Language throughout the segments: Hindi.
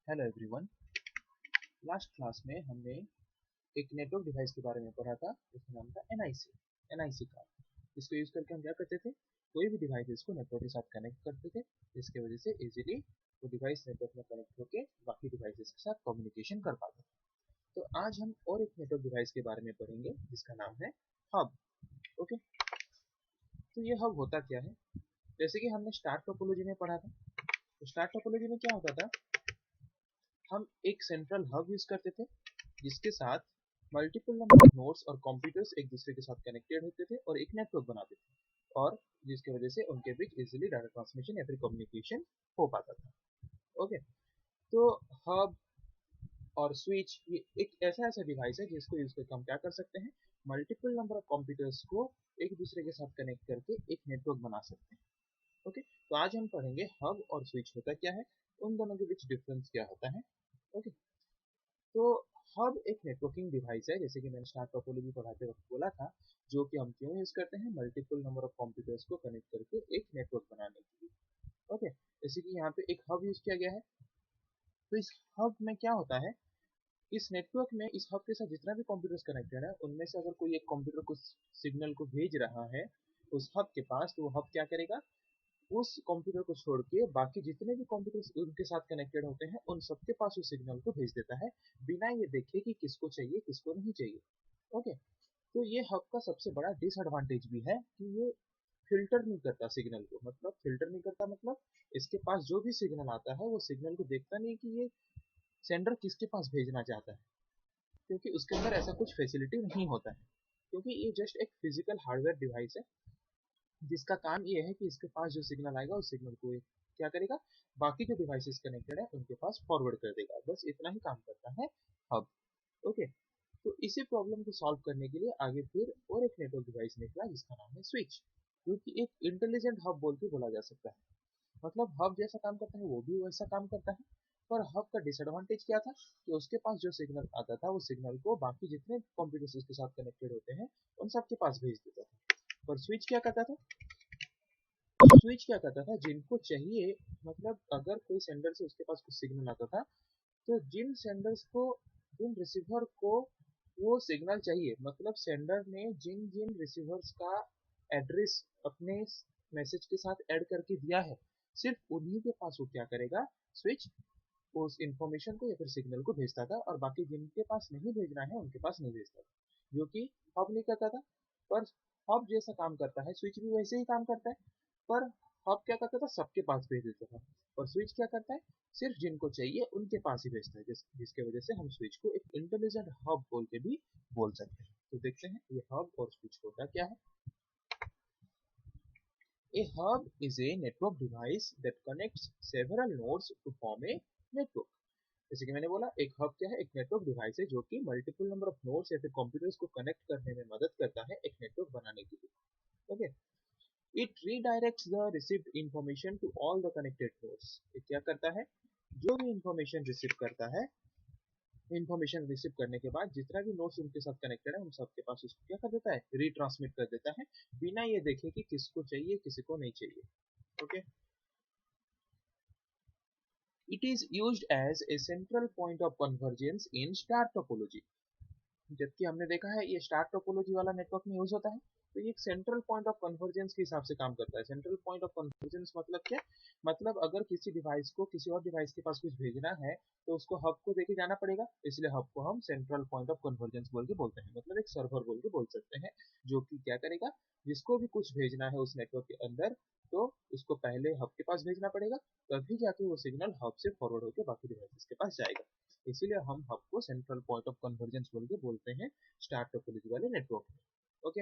Hello everyone. लास्ट क्लास में हमने एक नेटवर्क डिवाइस के बारे में पढ़ा था जिसका नाम था एनआईसी कार्ड। इसको यूज करके हम क्या करते थे, कोई भी डिवाइस को नेटवर्क के साथ कनेक्ट करते थे, जिसकी वजह से इजीली वो डिवाइस नेटवर्क में कनेक्ट होकर बाकी डिवाइसेस के साथ कम्युनिकेशन कर पाता था। तो आज हम और एक नेटवर्क डिवाइस के बारे में पढ़ेंगे जिसका नाम है हब। ओके, तो ये हब होता क्या है? जैसे कि हमने स्टार टोपोलॉजी में पढ़ा था, तो स्टार टोपोलॉजी में क्या होता था, हम एक सेंट्रल हब यूज करते थे जिसके साथ मल्टीपल नंबर ऑफ नोड्स और कंप्यूटर्स एक दूसरे के साथ कनेक्टेड होते थे और एक नेटवर्क बनाते थे, और जिसकी वजह से उनके बीच इजीली डाटा ट्रांसमिशन या फिर कम्युनिकेशन हो पाता था। ओके, तो हब और स्विच ये एक ऐसा डिवाइस है जिसको यूज करके हम क्या कर सकते हैं, मल्टीपल नंबर ऑफ कंप्यूटर्स को एक दूसरे के साथ कनेक्ट करके एक नेटवर्क बना सकते हैं। ओके, तो आज हम पढ़ेंगे हब और स्विच होता क्या है, उन दोनों के बीच डिफरेंस क्या होता है। ओके, तो हब एक नेटवर्किंग डिवाइस है, जैसे कि मैंने स्टार टोपोलॉजी पढ़ाते वक्त बोला था, जो कि हम क्यों यूज करते हैं, मल्टीपल नंबर ऑफ कंप्यूटर्स को कनेक्ट करके एक नेटवर्क बनाने के लिए। ओके, जैसे कि यहाँ पे एक हब यूज किया गया है। तो इस हब में क्या होता है, इस नेटवर्क में इस हब के साथ जितना भी कंप्यूटर्स कनेक्टेड है उनमें से अगर कोई एक कंप्यूटर को सिग्नल को भेज रहा है उस हब के पास, तो वो हब क्या करेगा, उस कंप्यूटर को छोड़ के बाकी जितने भी कंप्यूटर उनके साथ कनेक्टेड होते हैं उन सबके पास उस सिग्नल को भेज देता है, बिना ये देखे कि किसको चाहिए किसको नहीं चाहिए। ओके, तो ये हब का सबसे बड़ा डिसएडवांटेज भी है कि ये फिल्टर नहीं करता सिग्नल को। मतलब फिल्टर नहीं करता मतलब इसके पास जो भी सिग्नल आता है वो सिग्नल को देखता नहीं कि ये सेंडर किसके पास भेजना चाहता है, क्योंकि उसके अंदर ऐसा कुछ फैसिलिटी नहीं होता है, क्योंकि ये जस्ट एक फिजिकल हार्डवेयर डिवाइस है जिसका काम ये है कि इसके पास जो सिग्नल आएगा उस सिग्नल को क्या करेगा, बाकी जो डिवाइसेस कनेक्टेड है उनके पास फॉरवर्ड कर देगा। बस इतना ही काम करता है हब। ओके, तो इसी प्रॉब्लम को सॉल्व करने के लिए आगे फिर और एक नेटवर्क डिवाइस निकला जिसका नाम है स्विच, जो कि एक इंटेलिजेंट हब बोल के बोला जा सकता है। मतलब हब जैसा काम करता है वो भी वैसा काम करता है, पर हब का डिसएडवांटेज क्या था कि उसके पास जो सिग्नल आता था वो सिग्नल को बाकी जितने कंप्यूटर्स के साथ कनेक्टेड होते हैं उन सबके पास भेज देता था। पर स्विच क्या करता था, स्विच क्या करता था, जिनको चाहिए, मतलब अगर कोई सेंडर से उसके पास कुछ सिग्नल आता था, तो जिन सेंडर्स को, जिन रिसीवर को वो सिग्नल चाहिए, मतलब सेंडर ने जिन जिन रिसीवर्स का एड्रेस अपने मैसेज के साथ ऐड करके दिया है, सिर्फ उन्हीं के पास वो क्या करेगा, स्विच उस इंफॉर्मेशन को या फिर सिग्नल को भेजता था, और बाकी जिनके पास नहीं भेजना है उनके पास नहीं भेजता था, जो कि हब नहीं करता था। पर हब जैसा काम करता है स्विच भी वैसे ही काम करता है, पर हब क्या करता था, सबके पास भेज देता था, और स्विच क्या करता है, सिर्फ जिनको चाहिए उनके पास ही भेजता है, जिसके वजह से हम स्विच को एक इंटेलिजेंट हब बोल के भी बोल सकते हैं। तो देखते हैं ये हब और स्विच होता क्या है। A hub is a network device that connects several nodes to form a network. जैसे कि मैंने बोला, एक हब क्या है, एक नेटवर्क डिवाइस है जो कि मल्टीपल नंबर ऑफ नोड्स या फिर कंप्यूटर्स को कनेक्ट करने में मदद करता है एक नेटवर्क बनाने के लिए। Okay, it redirects the received information to all the connected nodes. ये क्या करता है, जो भी इंफॉर्मेशन रिसीव करता है, इंफॉर्मेशन रिसीव करने के बाद जितना भी नोड्स उनके साथ कनेक्टेड है उन सबके पास उसको क्या कर देता है, रीट्रांसमिट कर देता है, बिना ये देखे कि किसको चाहिए किसी को नहीं चाहिए। Okay, it is used as a central point of convergence in star topology। जबकि हमने देखा है ये स्टार टोपोलॉजी वाला नेटवर्क में यूज होता है, तो ये एक सेंट्रल पॉइंट ऑफ कन्वर्जेंस के हिसाब से काम करता है। सेंट्रल पॉइंट ऑफ कन्वर्जेंस मतलब क्या, मतलब अगर किसी डिवाइस को किसी और डिवाइस के पास कुछ भेजना है तो उसको हब को देके जाना पड़ेगा, इसलिए हब को हम सेंट्रल पॉइंट ऑफ कन्वर्जेंस बोल के बोलते हैं, मतलब एक सर्वर बोल के बोल सकते हैं, जो कि क्या करेगा, जिसको भी कुछ भेजना है उस नेटवर्क के अंदर, तो उसको पहले हब के पास भेजना पड़ेगा, तभी जाके वो सिग्नल हब से फॉरवर्ड होकर बाकी डिवाइसेस के पास जाएगा। इसीलिए हम हब को सेंट्रल पॉइंट ऑफ कन्वर्जेंस बोल के बोलते हैं स्टार टोपोलॉजी वाले नेटवर्क में। Okay,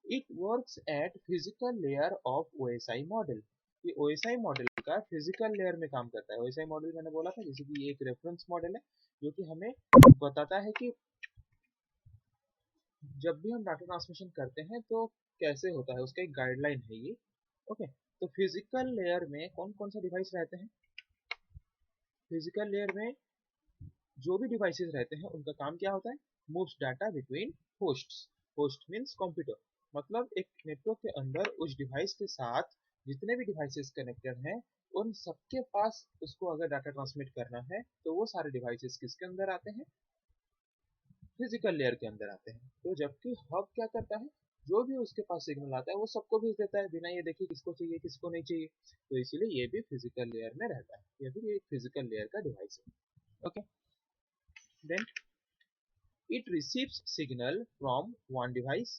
it works at physical layer of OSI model. ये ओएसआई मॉडल का फिजिकल लेयर में काम करता है। ओएसआई मॉडल मैंने बोला था जैसे कि ये एक रेफरेंस मॉडल है जो कि हमें बताता है कि जब भी हम डाटा ट्रांसमिशन करते हैं तो कैसे होता है, उसका एक गाइडलाइन है ये। ओके, तो फिजिकल लेयर में कौन कौन सा डिवाइस रहते हैं, फिजिकल लेयर में जो भी डिवाइसेस रहते हैं उनका काम क्या होता है, moves data between hosts. Host means computer, मतलब एक नेटवर्क के अंदर उस डिवाइस के साथ जितने भी डिवाइसेस कनेक्टेड हैं उन सबके पास उसको अगर डाटा ट्रांसमिट करना है तो वो सारे डिवाइसेस किसके अंदर आते हैं, फिजिकल लेयर के अंदर आते हैं। तो जबकि हब क्या करता है, जो भी उसके पास सिग्नल आता है वो सबको भेज देता है बिना ये देखे किसको चाहिए किसको नहीं चाहिए। तो इसीलिए ये भी फिजिकल लेयर में रहता है, ये भी एक फिजिकल लेयर का डिवाइस है। Okay, then it receives signal from one device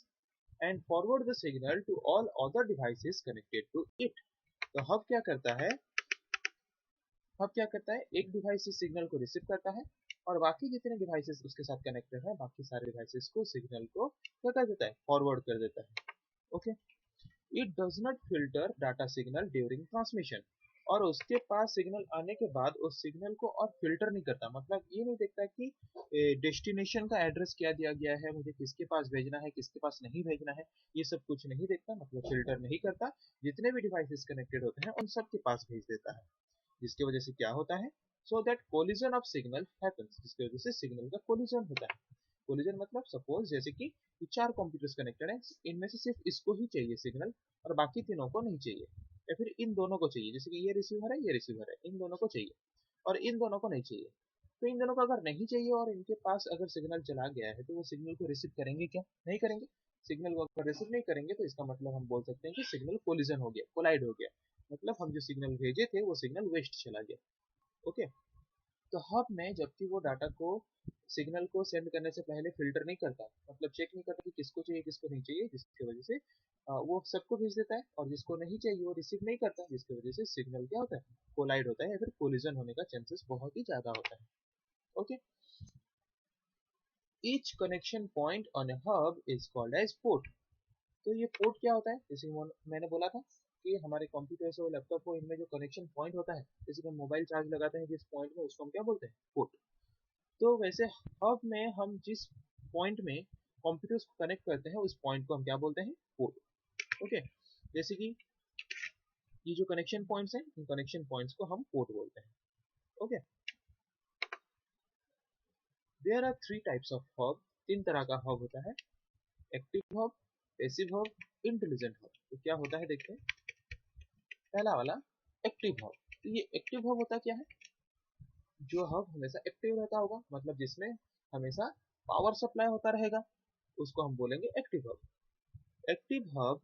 and forward the signal to all other devices connected to it। तो हब क्या करता है, हब क्या करता है, एक डिवाइस से सिग्नल को रिसीव करता है और बाकी जितने डिवाइसेस उसके साथ कनेक्टेड है बाकी सारे डिवाइसेस को सिग्नल को क्या कर देता है, फॉरवर्ड कर देता है। Okay, it does not filter data signal during transmission. और उसके पास सिग्नल आने के बाद उस सिग्नल को और फिल्टर नहीं करता, मतलब ये नहीं देखता कि डेस्टिनेशन का एड्रेस क्या दिया गया है, मुझे किसके पास भेजना है किसके पास नहीं भेजना है, ये सब कुछ नहीं देखता, मतलब फिल्टर नहीं करता। जितने भी डिवाइसेस कनेक्टेड होते हैं उन सब के पास भेज देता है, जिसकी वजह से क्या होता है, so that collision of signal happens, जिसकी वजह से सिग्नल का कोलिजन होता है। कोलिजन मतलब सपोज जैसे कि चार कंप्यूटर्स कनेक्टेड हैं, इनमें से सिर्फ इसको ही चाहिए सिग्नल और बाकी तीनों को नहीं चाहिए, या फिर इन दोनों को चाहिए, जैसे कि ये रिसीवर है ये रिसीवर है, इन दोनों को चाहिए और इन दोनों को नहीं चाहिए। तो इन दोनों को अगर नहीं चाहिए और इनके पास अगर सिग्नल चला गया है तो वो सिग्नल को रिसीव करेंगे क्या, नहीं करेंगे। सिग्नल को अगर रिसीव नहीं करेंगे तो इसका मतलब हम बोल सकते हैं कि सिग्नल कोलिजन हो गया, कोलाइड हो गया, मतलब हम जो सिग्नल भेजे थे वो सिग्नल वेस्ट चला गया। ओके, तो हब में जबकि वो डाटा को सिग्नल को सेंड करने से पहले फिल्टर नहीं करता, मतलब चेक नहीं करता कि किसको चाहिए किसको नहीं चाहिए, जिसकी वजह से वो सबको भेज देता है और जिसको नहीं चाहिए वो रिसीव नहीं करता, जिसकी वजह से सिग्नल क्या होता है, कोलाइड होता है या फिर कोलिजन होने का चांसेस बहुत ही ज्यादा होता है। Okay, each connection point on a hub is called as port. तो ये पोर्ट क्या होता है, जैसे मैंने बोला था कि हमारे कंप्यूटर हो लैपटॉप हो इनमें जो कनेक्शन पॉइंट होता है, जैसे कि हम मोबाइल चार्ज लगाते हैं जिस पॉइंट में, उसको हम क्या बोलते हैं, पोर्ट। तो वैसे हब में हम जिस पॉइंट में कंप्यूटर्स को कनेक्ट करते हैं उस पॉइंट को हम क्या बोलते हैं, पोर्ट। ओके, जैसे कि ये जो कनेक्शन पॉइंट्स हैं इन कनेक्शन पॉइंट्स को हम पोर्ट बोलते हैं। Okay, there are three types of hub, तीन तरह का हब होता है, active hub, passive hub, intelligent hub. तो क्या होता है देखते हैं, पहला वाला एक्टिव हब। तो ये एक्टिव हब होता क्या है, जो हब हमेशा एक्टिव रहता होगा, मतलब जिसमें हमेशा पावर सप्लाई होता रहेगा, उसको हम बोलेंगे active hub. Active hub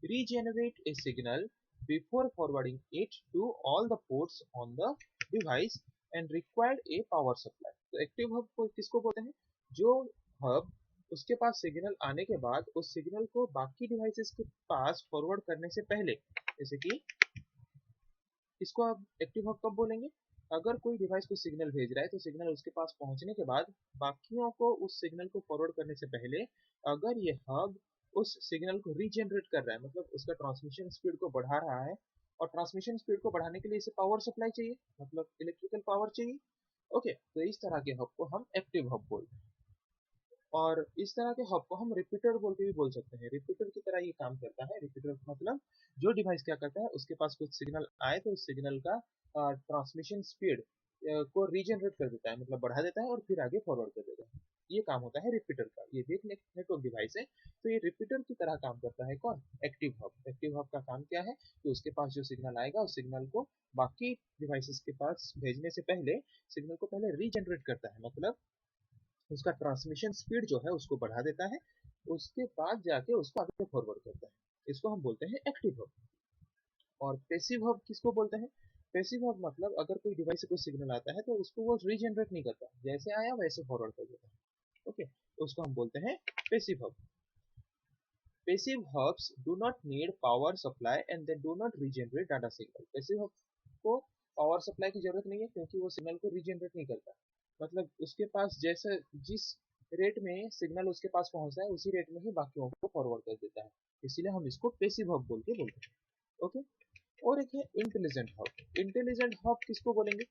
regenerate a signal before forwarding it to all the ports on the device and required a power supply। तो एक्टिव हब को किसको बोलते हैं, जो हब उसके पास सिग्नल आने के बाद उस सिग्नल को बाकी डिवाइसेस के पास फॉरवर्ड करने से पहले, जैसे कि इसको आप एक्टिव हब कब बोलेंगे, अगर कोई डिवाइस को सिग्नल भेज रहा है तो सिग्नल उसके पास पहुंचने के बाद बाकियों को उस सिग्नल को फॉरवर्ड करने से पहले अगर ये हब उस सिग्नल को रीजनरेट कर रहा है, मतलब उसका ट्रांसमिशन स्पीड को बढ़ा रहा है, और ट्रांसमिशन स्पीड को बढ़ाने के लिए इसे पावर सप्लाई चाहिए, मतलब इलेक्ट्रिकल पावर चाहिए। ओके, तो इस तरह के हब को हम एक्टिव हब बोलते हैं। और इस तरह के हब को हम रिपीटर बोल के भी बोल सकते हैं, रिपीटर की तरह ये काम करता है। रिपीटर मतलब जो डिवाइस क्या करता है, उसके पास कुछ सिग्नल आए तो उस सिग्नल का ट्रांसमिशन स्पीड को रीजनरेट कर देता है, मतलब बढ़ा देता है और फिर आगे फॉरवर्ड कर देता है। ये काम होता है रिपीटर का। ये भी एक नेटवर्क डिवाइस है, तो ये रिपीटर की तरह काम करता है। कौन, एक्टिव हब। एक्टिव हब का काम क्या है कि उसके पास जो सिग्नल आएगा उस सिग्नल को बाकी डिवाइसेस के पास भेजने से पहले सिग्नल को पहले रीजनरेट करता है, मतलब उसका ट्रांसमिशन स्पीड जो है उसको बढ़ा देता है, उसके बाद जाके उसको आगे फॉरवर्ड करता है। इसको हम बोलते हैं एक्टिव हब। और पैसिव हब किसको बोलते हैं, पैसिव हब मतलब अगर कोई डिवाइस से कोई सिग्नल आता है तो उसको वो रीजनरेट नहीं करता, जैसे आया वैसे फॉरवर्ड कर देता है। ओके, तो उसको हम बोलते हैं passive hub. Passive hubs do not need power supply and they do not regenerate data signal. Passive hub को पावर सप्लाई की जरूरत नहीं है क्योंकि वो सिग्नल को रीजनरेट नहीं करता, मतलब उसके पास जैसे जिस रेट में सिग्नल उसके पास पहुंचता है उसी रेट में ही बाकियों को फॉरवर्ड कर देता है, इसीलिए हम इसको पैसिव हब बोल के बोलते हैं। ओके, और एक है इंटेलिजेंट हब। इंटेलिजेंट हब किसको बोलेंगे,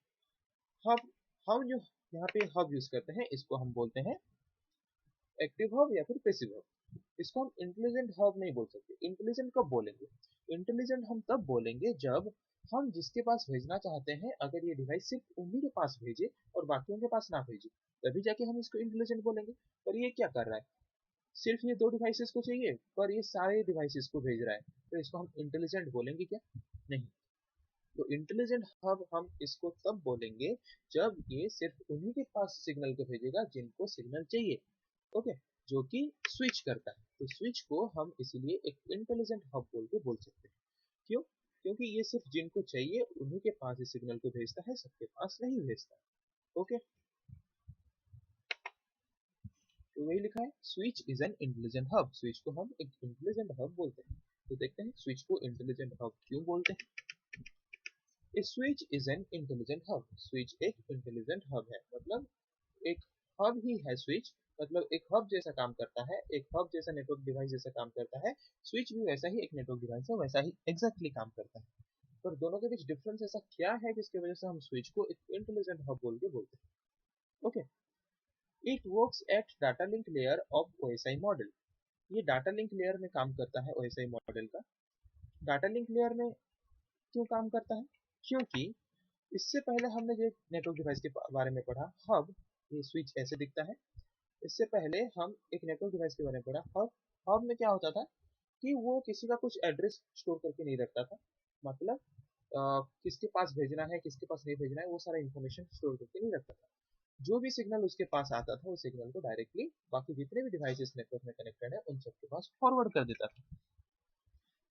हब, हम जो यहाँ पे हब यूज करते हैं इसको हम बोलते हैं एक्टिव हब या फिर पैसिव हब। इसको हम इंटेलिजेंट हब नहीं बोल सकते। इंटेलिजेंट कब बोलेंगे, इंटेलिजेंट हम तब बोलेंगे जब हम जिसके पास भेजना चाहते हैं अगर ये डिवाइस सिर्फ उन्हीं के पास भेजे और बाकियों के पास ना भेजे, तभी जाके हम इसको इंटेलिजेंट बोलेंगे। पर ये क्या कर रहा है, सिर्फ ये दो डिवाइसेस को चाहिए पर ये सारे डिवाइसेस को भेज रहा है, तो इसको हम इंटेलिजेंट बोलेंगे क्या, नहीं। तो इंटेलिजेंट हब हम इसको तब बोलेंगे जब ये सिर्फ उन्हीं के पास सिग्नल को भेजेगा जिनको सिग्नल चाहिए। ओके, जो कि स्विच करता है। तो स्विच को हम इसीलिए एक इंटेलिजेंट हब बोल सकते हैं। क्यों? क्योंकि ये सिर्फ जिनको चाहिए उन्हीं के पास इस सिग्नल को भेजता है, सबके पास नहीं भेजता। ओके, तो वही लिखा है, switch is an intelligent hub. Switch को हम एक इंटेलिजेंट हब बोलते हैं। तो देखते हैं स्विच को इंटेलिजेंट हब क्यों बोलते हैं। Switch is an intelligent hub. Switch एक इंटेलिजेंट हब है, मतलब एक हब ही है स्विच। मतलब एक हब जैसा काम करता है, एक हब जैसा नेटवर्क डिवाइस जैसा काम करता है। स्विच भी वैसा ही एक नेटवर्क डिवाइस है, वैसा ही एग्जैक्टली काम करता है। पर दोनों के बीच डिफरेंस ऐसा क्या है जिसकी वजह से हम स्विच को एक इंटेलिजेंट हब बोल के बोलते हैं। Okay, it works at data link layer of OSI model. ये डाटा लिंक लेयर में काम करता है ओएसआई मॉडल का। डाटा लिंक लेयर में क्यों काम करता है? क्योंकि इससे पहले हमने जो नेटवर्क डिवाइस के बारे में पढ़ा, हब, ये स्विच ऐसे दिखता है। इससे पहले हम एक नेटवर्क डिवाइस के बारे में पढ़ा, हब। हब में क्या होता था कि वो किसी का कुछ एड्रेस स्टोर करके नहीं रखता था। मतलब किसके पास भेजना है, किसके पास नहीं भेजना है, वो सारा इन्फॉर्मेशन स्टोर करके नहीं रखता था। जो भी सिग्नल उसके पास आता था, उस सिग्नल को डायरेक्टली बाकी जितने भी डिवाइसेस नेटवर्क में कनेक्टेड है उन सबके पास फॉरवर्ड कर देता था।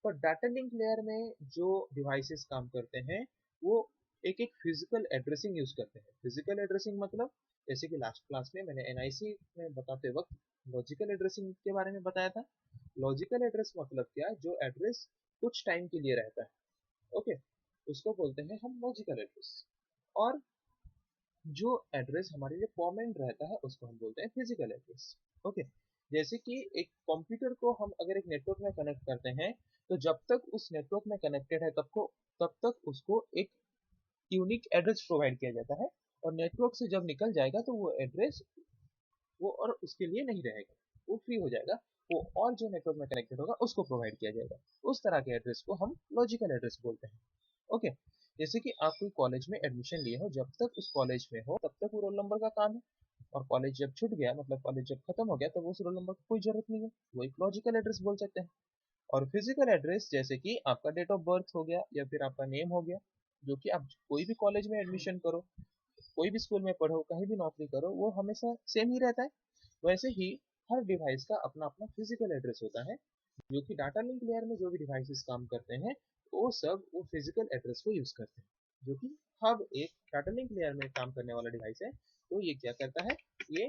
पर डाटा लिंक लेयर में जो डिवाइसेस काम करते हैं वो एक एक फिजिकल एड्रेसिंग यूज करते हैं। फिजिकल एड्रेसिंग मतलब, जैसे कि लास्ट क्लास में मैंने एनआईसी में बताते वक्त लॉजिकल एड्रेसिंग के बारे में बताया था। लॉजिकल एड्रेस मतलब क्या है? जो एड्रेस कुछ टाइम के लिए रहता है। ओके, उसको बोलते हैं हम लॉजिकल एड्रेस। और जो एड्रेस हमारे लिए परमानेंट रहता है उसको हम बोलते हैं फिजिकल एड्रेस। ओके, जैसे कि एक कंप्यूटर को हम अगर एक नेटवर्क में कनेक्ट करते हैं, तो जब तक उस नेटवर्क में कनेक्टेड है तब तक उसको एक यूनिक एड्रेस प्रोवाइड किया जाता है। और नेटवर्क से जब निकल जाएगा तो वो एड्रेस वो और उसके लिए नहीं रहेगा, वो फ्री हो जाएगा। वो और जो नेटवर्क में कनेक्टेड होगा उसको प्रोवाइड किया जाएगा। उस तरह के एड्रेस को हम लॉजिकल एड्रेस बोलते हैं। ओके, जैसे कि आप कोई कॉलेज में एडमिशन लिए हो, जब तक उस कॉलेज में हो तब तक वो रोल नंबर का काम है। और कॉलेज जब छूट गया, मतलब कॉलेज जब खत्म हो गया, तब उस रोल नंबर की कोई जरूरत नहीं है। वो एक लॉजिकल एड्रेस बोल सकते हैं। और फिजिकल एड्रेस जैसे कि आपका डेट ऑफ बर्थ हो गया या फिर आपका नेम हो गया, जो कि आप कोई भी कॉलेज में एडमिशन करो, कोई भी स्कूल में पढ़ो, कहीं भी नौकरी करो, वो हमेशा सेम ही रहता है। वैसे ही हर डिवाइस का अपना अपना फिजिकल एड्रेस होता है। जो कि डाटा लिंक लेयर में जो भी डिवाइसेस काम करते हैं वो सब वो फिजिकल एड्रेस को यूज करते हैं। जो कि हब एक डाटा लिंक लेयर में काम करने वाला डिवाइस है, तो ये क्या करता है, ये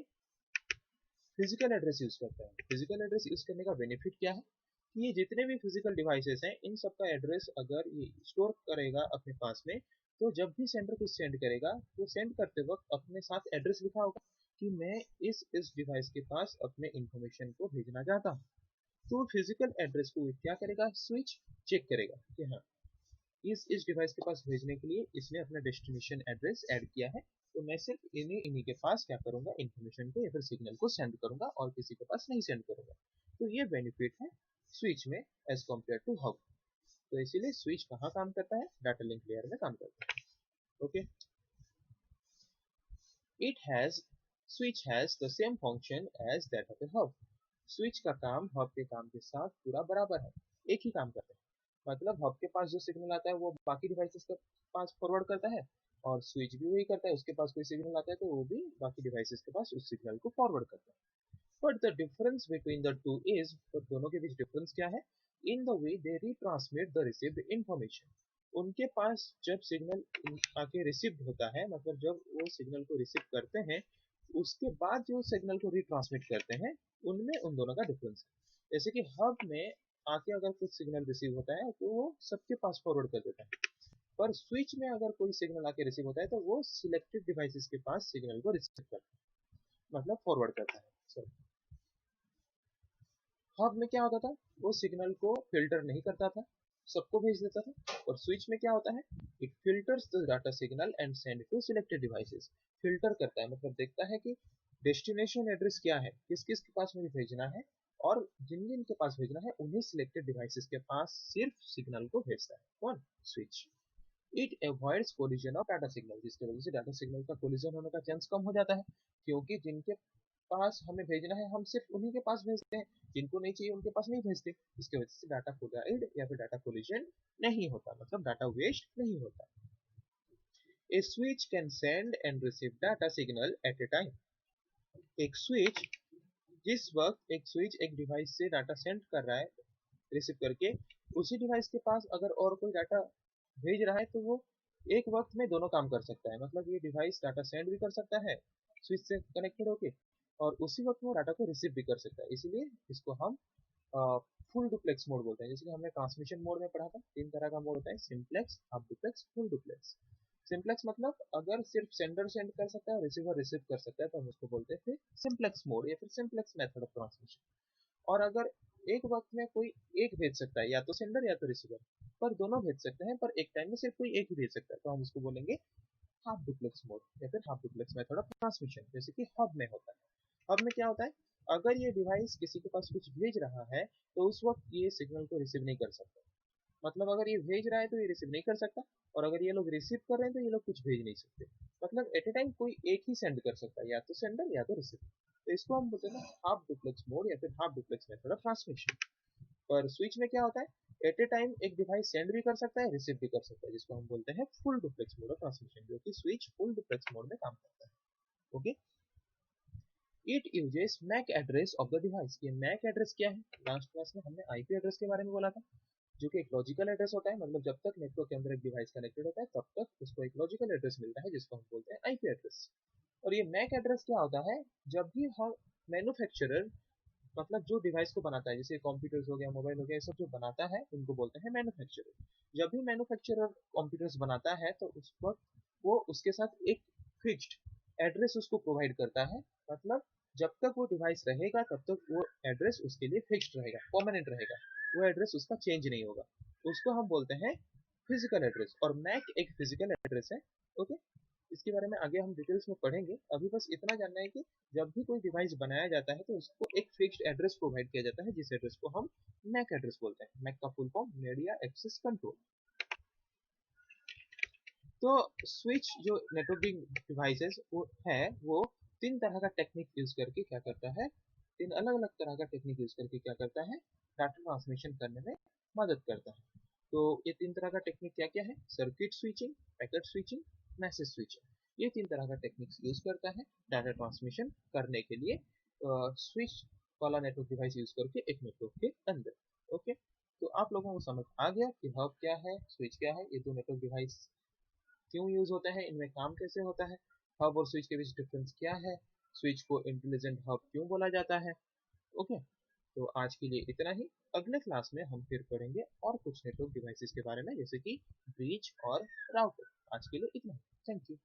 फिजिकल एड्रेस यूज करता है। फिजिकल एड्रेस यूज करने का बेनिफिट क्या है कि ये जितने भी फिजिकल डिवाइसेस हैं इन सबका एड्रेस अगर ये स्टोर करेगा अपने पास में, तो जब भी सेंडर कुछ सेंड करेगा तो सेंड करते वक्त अपने साथ एड्रेस लिखा होगा कि मैं इस डिवाइस के पास अपने इंफॉर्मेशन को भेजना चाहता हूँ। तो फिजिकल एड्रेस को क्या करेगा, स्विच चेक करेगा कि हाँ इस डिवाइस के पास भेजने के लिए इसने अपना डेस्टिनेशन एड्रेस ऐड किया है। तो मैं सिर्फ इन्हीं इन्हीं के पास क्या करूंगा, इन्फॉर्मेशन को या फिर सिग्नल को सेंड करूंगा और किसी के पास नहीं सेंड करूंगा। तो ये बेनिफिट है स्विच में एज कम्पेयर टू हब। तो इसीलिए स्विच कहाँ काम करता है, डाटा लिंक लेयर में काम करता है। Okay, it has switch has the same function as that of a hub. Switch का काम हब के काम के साथ पूरा बराबर है, एक ही काम करता है। मतलब हब के पास जो सिग्नल आता है वो बाकी डिवाइसेस के पास फॉरवर्ड करता है, और स्विच भी वही करता है, उसके पास कोई सिग्नल आता है तो वो भी बाकी डिवाइसेस के पास उस सिग्नल को फॉरवर्ड करता है। But the difference between the two is, तो दोनों के बीच डिफरेंस क्या है, in the way they retransmit the received information. उनके पास जब सिग्नल आके रिसीव होता है, मतलब जब वो सिग्नल को रिसीव करते हैं उसके बाद जो सिग्नल को रिट्रांसमिट करते हैं, उनमें उन दोनों का डिफरेंस है। जैसे कि हब में आके अगर कुछ सिग्नल रिसीव होता है तो वो सबके पास फॉरवर्ड कर देता है। पर स्विच में अगर कोई सिग्नल आके रिसीव होता है तो वो सिलेक्टेड डिवाइसेस के पास सिग्नल को रिसीव करता है, मतलब फॉरवर्ड करता है। So, हब में क्या होता था, वो सिग्नल को फिल्टर नहीं करता था, सबको भेज देता था। और स्विच में क्या होता है, it filters the data signal and send to selected devices. Filter करता है मतलब देखता है कि डेस्टिनेशन एड्रेस क्या है, किस किस के पास मुझे भेजना है, और जिन जिन के पास भेजना है उन्हीं सिलेक्टेड डिवाइसेस के पास सिर्फ सिग्नल को भेजता है। कौन, switch. It avoids collision of data signal, जिसकी वजह से डाटा सिग्नल का कोलिजन होने का चांस कम हो जाता है। क्योंकि जिनके पास हमें भेजना है हम सिर्फ उन्हीं के पास भेजते हैं, जिनको नहीं चाहिए उनके पास नहीं भेजते। इसकी वजह से डाटा कोलाइड या फिर डाटा कोलिजन नहीं होता, मतलब डाटा वेस्ट नहीं होता। A switch can send and receive data signal at a time. एक स्विच, जिस वक्त एक स्विच एक डिवाइस से डाटा सेंड कर रहा है रिसीव करके, उसी डिवाइस के पास अगर और कोई डाटा भेज रहा है तो वो एक वक्त में दोनों काम कर सकता है। मतलब ये डिवाइस डाटा सेंड भी कर सकता है स्विच से कनेक्टेड होके, और उसी वक्त वो डाटा को रिसीव भी कर सकता है। इसीलिए इसको हम फुल डुप्लेक्स मोड बोलते हैं। जैसे कि हमने ट्रांसमिशन मोड में पढ़ा था, तीन तरह का मोड होता है, simplex, half duplex, full duplex. Simplex मतलब अगर सिर्फ सेंडर सेंड कर सकता है और रिसीवर रिसीव कर सकता है तो हम उसको बोलते हैं फिर सिंप्लेक्स मोड या फिर सिंप्लेक्स मेथड ऑफ ट्रांसमिशन। और अगर एक वक्त में कोई एक भेज सकता है, या तो सेंडर या तो रिसीवर, पर दोनों भेज सकते हैं, पर एक टाइम में सिर्फ कोई एक ही भेज सकता है, तो हम उसको बोलेंगे हाफ डुप्लेक्स मोड या फिर half duplex method of transmission, जैसे कि हब में होता है। हब में क्या होता है, अगर ये डिवाइस किसी के पास कुछ भेज रहा है तो उस वक्त ये सिग्नल को रिसीव नहीं कर सकता। मतलब अगर ये भेज रहा है तो ये रिसीव नहीं कर सकता, और अगर ये लोग रिसीव कर रहे हैं तो ये लोग कुछ भेज नहीं सकते। मतलब एट ए टाइम कोई एक ही सेंड कर सकता है, या तो सेंडर या तो रिसीवर। तो इसको हम बोलते हैं ना हाफ डुप्लेक्स मोड या फिर half duplex method of transmission. पर स्विच में क्या होता है, एट ए टाइम एक डिवाइस सेंड भी कर सकता है, रिसीव भी कर सकता है, जिसको हम बोलते हैं full duplex mode of transmission, जो कि स्विच फुल डुप्लेक्स मोड में काम करता है। Okay, it uses MAC address of the device. ये मैक एड्रेस क्या है, लास्ट क्लास में हमने आईपी एड्रेस के बारे में बोला था, जो कि एक लॉजिकल एड्रेस होता है। मतलब जब तक नेटवर्क के अंदर एक डिवाइस कनेक्टेड होता है तब तक उसको एक लॉजिकल एड्रेस मिलता है, जिसको हम बोलते हैं आईपी एड्रेस। और ये मैक एड्रेस क्या होता है, जब भी हम मैन्युफैक्चरर, मतलब जो डिवाइस को बनाता है, जैसे कंप्यूटर्स हो गया, मोबाइल हो गया, ये सब जो बनाता है उनको बोलते हैं मैन्युफैक्चरर। जब भी मैन्युफैक्चरर कंप्यूटर्स बनाता है तो उस वक्त वो उसके साथ एक फिक्स्ड एड्रेस उसको प्रोवाइड करता है। मतलब जब तक वो डिवाइस रहेगा तब तक वो एड्रेस उसके लिए फिक्स्ड रहेगा, परमानेंट रहेगा, वो एड्रेस उसका चेंज नहीं होगा। उसको हम बोलते हैं फिजिकल एड्रेस, और मैक एक फिजिकल एड्रेस है। ओके, इसके बारे में आगे हम डिटेल्स में पढ़ेंगे। अभी बस इतना जानना है कि जब भी कोई डिवाइस बनाया जाता है तो उसको एक फिक्स्ड एड्रेस प्रोवाइड किया जाता है, जिस एड्रेस को हम मैक एड्रेस बोलते हैं। मैक का full form media access control. तो स्विच जो नेटवर्किंग डिवाइसेस वो है, वो तीन तरह का टेक्निक यूज करके क्या करता है, तीन अलग अलग तरह का टेक्निक यूज करके क्या करता है, डाटा ट्रांसमिशन करने में मदद करता है। तो ये तीन तरह का टेक्निक क्या क्या है, circuit switching, packet switching, message switching. ये तीन तरह का टेक्निक्स यूज करता है डाटा ट्रांसमिशन करने के लिए स्विच वाला नेटवर्क डिवाइस यूज करके एक नेटवर्क के अंदर। ओके, तो आप लोगों को समझ आ गया कि हब क्या है, स्विच क्या है, ये दो नेटवर्क डिवाइस क्यों यूज होते हैं, इनमें काम कैसे होता है, हब और स्विच के बीच डिफरेंस क्या है, स्विच को इंटेलिजेंट हब क्यों बोला जाता है। ओके, तो आज के लिए इतना ही। अगले क्लास में हम फिर पढ़ेंगे और कुछ नेटवर्क डिवाइसेस के बारे में, जैसे कि ब्रिज और राउटर। आज के लिए इतना ही। Thank you.